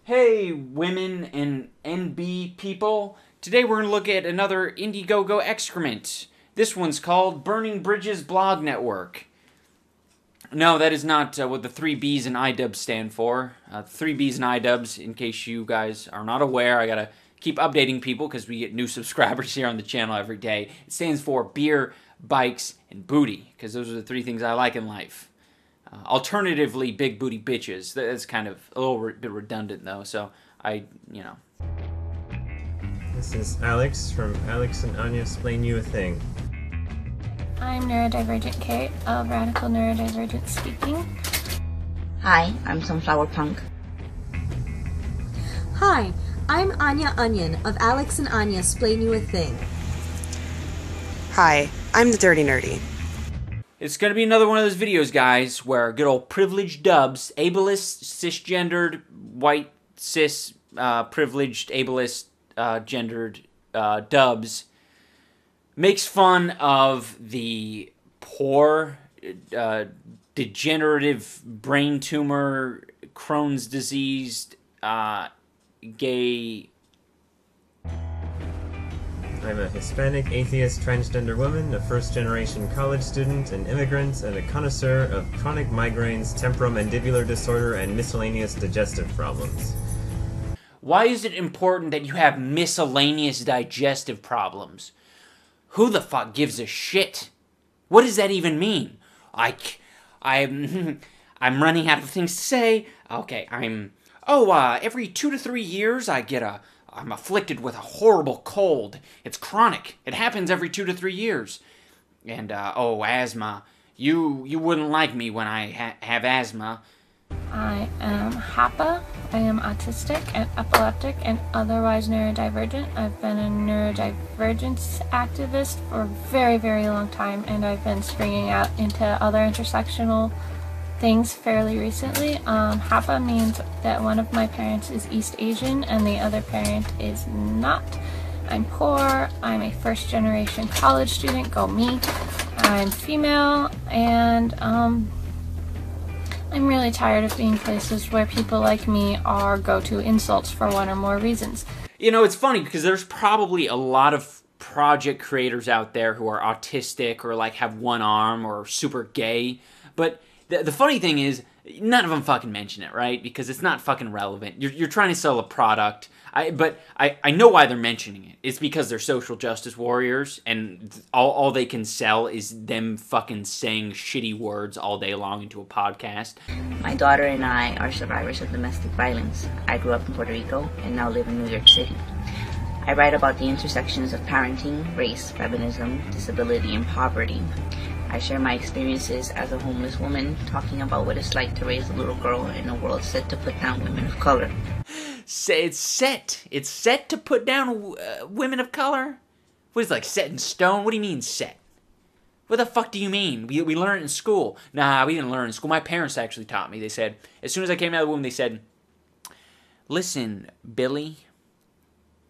Hey, women and NB people. Today we're going to look at another Indiegogo Excrement. This one's called Burning Bridges Blog Network. No, that is not what the 3 B's and iDubbbz stand for. 3 B's and iDubbbz, in case you guys are not aware, I gotta keep updating people because we get new subscribers here on the channel every day. It stands for beer, bikes, and booty, because those are the 3 things I like in life. Alternatively, big booty bitches. That's kind of a little bit redundant, though, so This is Alex from Alex and Anya Explain You a Thing. I'm Neurodivergent Kate of Radical Neurodivergent Speaking. Hi, I'm Sunflower Punk. Hi, I'm Anya Onion of Alex and Anya Explain You a Thing. Hi, I'm the Dirty Nerdy. It's going to be another one of those videos, guys, where good old privileged dubs, ableist, cisgendered, white, cis, privileged, ableist, gendered dubs makes fun of the poor, degenerative brain tumor, Crohn's disease, gay... I'm a Hispanic, atheist, transgender woman, a first-generation college student, an immigrant, and a connoisseur of chronic migraines, temporomandibular disorder, and miscellaneous digestive problems. Why is it important that you have miscellaneous digestive problems? Who the fuck gives a shit? What does that even mean? I'm running out of things to say. Okay, every 2 to 3 years I'm afflicted with a horrible cold. It's chronic. It happens every 2 to 3 years. And, asthma. You wouldn't like me when I have asthma. I am HAPA. I am autistic and epileptic and otherwise neurodivergent. I've been a neurodivergence activist for a very, very long time, and I've been springing out into other intersectional things fairly recently. HAPA means that one of my parents is East Asian and the other parent is not. I'm poor, I'm a first-generation college student, go me. I'm female, and I'm really tired of being places where people like me are go-to insults for one or more reasons. You know, it's funny because there's probably a lot of project creators out there who are autistic or like have one arm or super gay, but the funny thing is, none of them fucking mention it, right? Because it's not fucking relevant. You're trying to sell a product. But I know why they're mentioning it. It's because they're social justice warriors, and all they can sell is them fucking saying shitty words all day long into a podcast. My daughter and I are survivors of domestic violence. I grew up in Puerto Rico and now live in New York City. I write about the intersections of parenting, race, feminism, disability, and poverty. I share my experiences as a homeless woman, talking about what it's like to raise a little girl in a world set to put down women of color. It's set to put down women of color? What is it, like set in stone? What do you mean set? What the fuck do you mean? We learned it in school. Nah, we didn't learn it in school. My parents actually taught me. They said, as soon as I came out of the womb, they said, listen, Billy.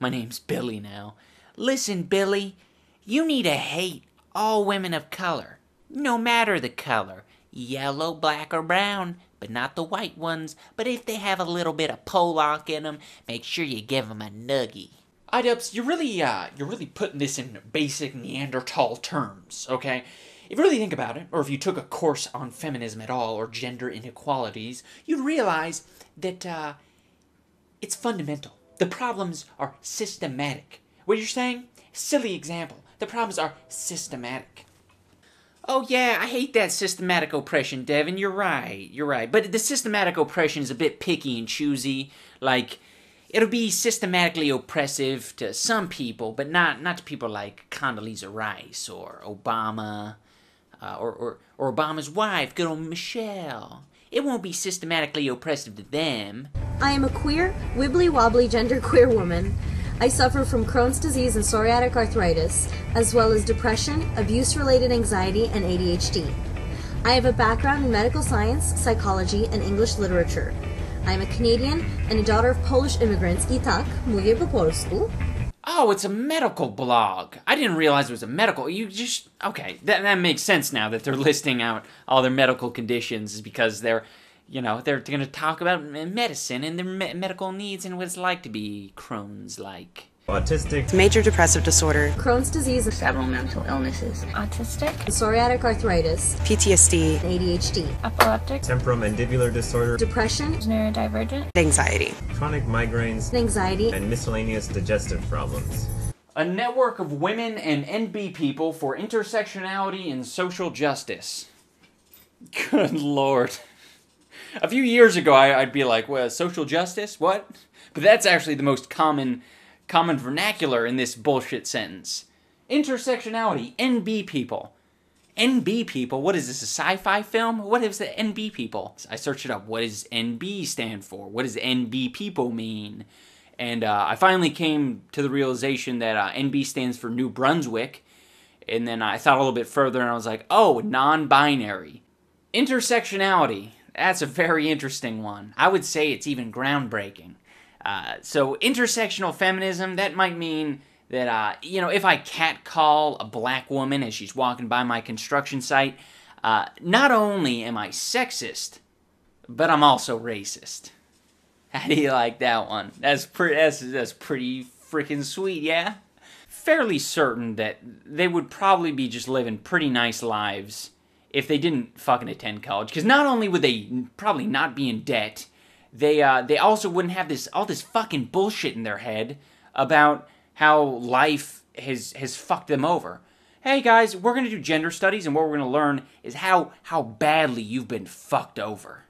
My name's Billy now. Listen, Billy, you need to hate all women of color. No matter the color, yellow, black, or brown, but not the white ones. But if they have a little bit of Pollock in them, make sure you give them a nuggie. iDubbbz, you're really putting this in basic Neanderthal terms, okay? If you really think about it, or if you took a course on feminism at all, or gender inequalities, you'd realize that it's fundamental. The problems are systematic. What you're saying? Silly example. The problems are systematic. Oh yeah, I hate that systematic oppression, Devin. You're right. But the systematic oppression is a bit picky and choosy. Like, it'll be systematically oppressive to some people, but not to people like Condoleezza Rice or Obama, or Obama's wife, good old Michelle. It won't be systematically oppressive to them. I am a queer, wibbly-wobbly genderqueer woman. I suffer from Crohn's disease and psoriatic arthritis, as well as depression, abuse-related anxiety, and ADHD. I have a background in medical science, psychology, and English literature. I am a Canadian and a daughter of Polish immigrants. I tak, mówię po polsku. Oh, it's a medical blog. I didn't realize it was a medical. Okay, that makes sense now that they're listing out all their medical conditions, is because they're You know, they're going to talk about medicine and their medical needs and what it's like to be Crohn's-like. Autistic, major depressive disorder, Crohn's disease, several mental illnesses, Autistic, psoriatic arthritis, PTSD, ADHD, epileptic, temporomandibular disorder, depression, neurodivergent, anxiety. chronic migraines, anxiety, and miscellaneous digestive problems. A network of women and NB people for intersectionality and social justice. Good Lord. A few years ago, I'd be like, well, social justice? What? But that's actually the most common vernacular in this bullshit sentence. Intersectionality, NB people. NB people? What is this, a sci-fi film? What is the NB people? I searched it up. What does NB stand for? What does NB people mean? And I finally came to the realization that NB stands for New Brunswick. And then I thought a little bit further and I was like, oh, non-binary. Intersectionality. That's a very interesting one. I would say it's even groundbreaking. So intersectional feminism, that might mean that, you know, if I catcall a black woman as she's walking by my construction site, not only am I sexist, but I'm also racist. How do you like that one? That's pretty freaking sweet, yeah? Fairly certain that they would probably be just living pretty nice lives if they didn't fucking attend college. Because not only would they probably not be in debt, they also wouldn't have all this fucking bullshit in their head about how life has fucked them over. Hey guys, we're going to do gender studies, and what we're going to learn is how badly you've been fucked over.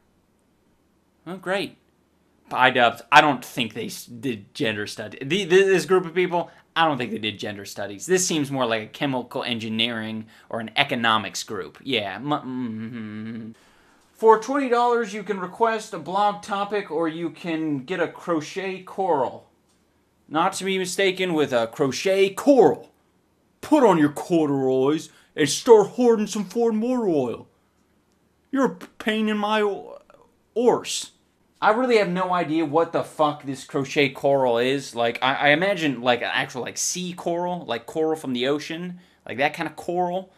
Oh, great. iDubbbz, I don't think they did gender studies. This group of people, I don't think they did gender studies. This seems more like a chemical engineering or an economics group. Yeah. For $20, you can request a blog topic or you can get a crochet coral. Not to be mistaken with a crochet coral. Put on your corduroys and start hoarding some Ford Motor Oil. You're a pain in my arse. I really have no idea what the fuck this crochet coral is. Like, I imagine, like, an actual, like, sea coral. Like, coral from the ocean. Like, that kind of coral.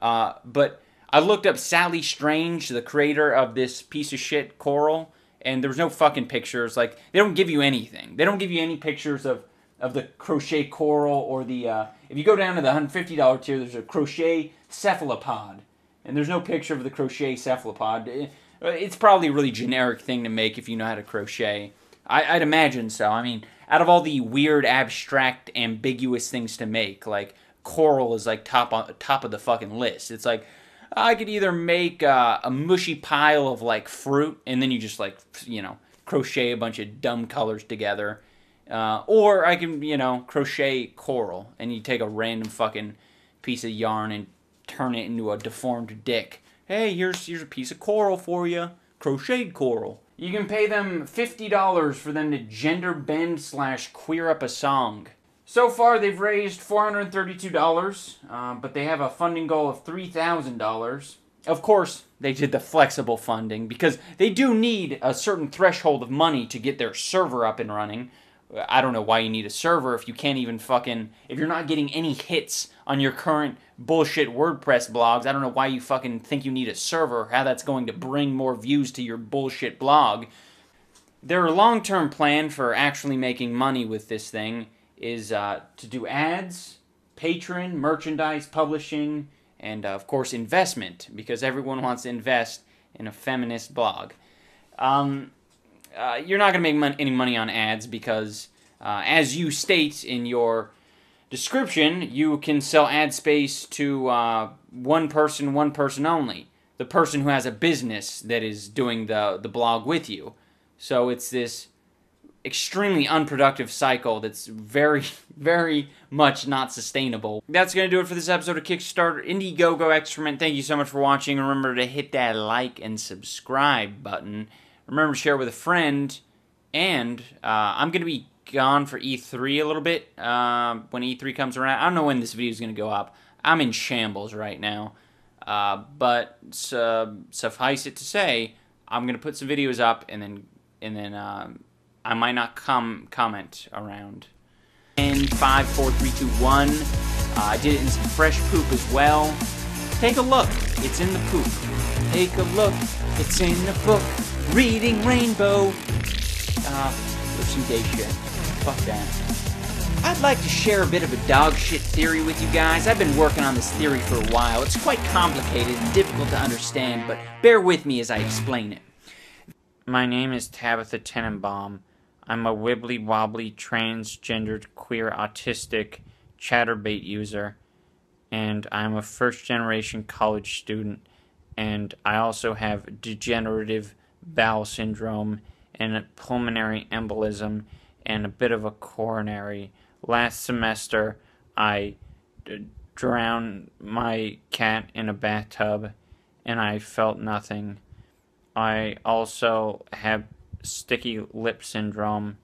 But I looked up Sally Strange, the creator of this piece of shit coral, and there was no fucking pictures. Like, they don't give you anything. They don't give you any pictures of the crochet coral or the, if you go down to the $150 tier, there's a crochet cephalopod. And there's no picture of the crochet cephalopod. It's probably a really generic thing to make if you know how to crochet. I'd imagine so. I mean, out of all the weird, abstract, ambiguous things to make, like, coral is, like, top of the fucking list. It's like, I could either make a mushy pile of, like, fruit, and then you just, like, you know, crochet a bunch of dumb colors together. Or I can, you know, crochet coral, and you take a random fucking piece of yarn and turn it into a deformed dick. Hey, here's a piece of coral for you. Crocheted coral. You can pay them $50 for them to gender bend / queer up a song. So far, they've raised $432, but they have a funding goal of $3,000. Of course, they did the flexible funding, because they do need a certain threshold of money to get their server up and running. I don't know why you need a server if you can't even fucking... If you're not getting any hits on your current bullshit WordPress blogs, I don't know why you fucking think you need a server, how that's going to bring more views to your bullshit blog. Their long-term plan for actually making money with this thing is to do ads, Patreon, merchandise, publishing, and, of course, investment, because everyone wants to invest in a feminist blog. You're not going to make any money on ads because, as you state in your description, you can sell ad space to one person only. The person who has a business that is doing the blog with you. So it's this extremely unproductive cycle that's very, very much not sustainable. That's going to do it for this episode of Kickstarter Indiegogo Excrement. Thank you so much for watching. Remember to hit that like and subscribe button. Remember to share with a friend, and I'm going to be gone for E3 a little bit when E3 comes around. I don't know when this video is going to go up. I'm in shambles right now, but suffice it to say, I'm going to put some videos up, and then I might not comment around. 10, 5, 4, 3, 2, 1. I did it in some fresh poop as well. Take a look. It's in the poop. Take a look. It's in the book. Reading Rainbow. Or some gay shit. Fuck that. I'd like to share a bit of a dog shit theory with you guys. I've been working on this theory for a while. It's quite complicated and difficult to understand, but bear with me as I explain it. My name is Tabitha Tenenbaum. I'm a wibbly-wobbly, transgendered, queer, autistic chatterbait user, and I'm a first-generation college student, and I also have degenerative bowel syndrome and a pulmonary embolism and a bit of a coronary. Last semester, I drowned my cat in a bathtub, and I felt nothing. I also have sticky lip syndrome,